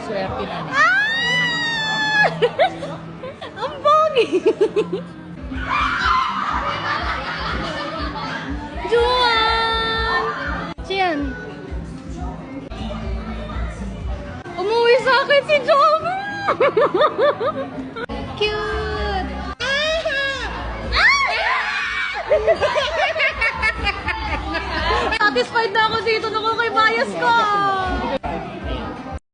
swerte na niya. Ang pogi! Juan! Siyan. Umuwi sa akin si Jong! Cute! Satisfied na ako dito nung kay bias ko!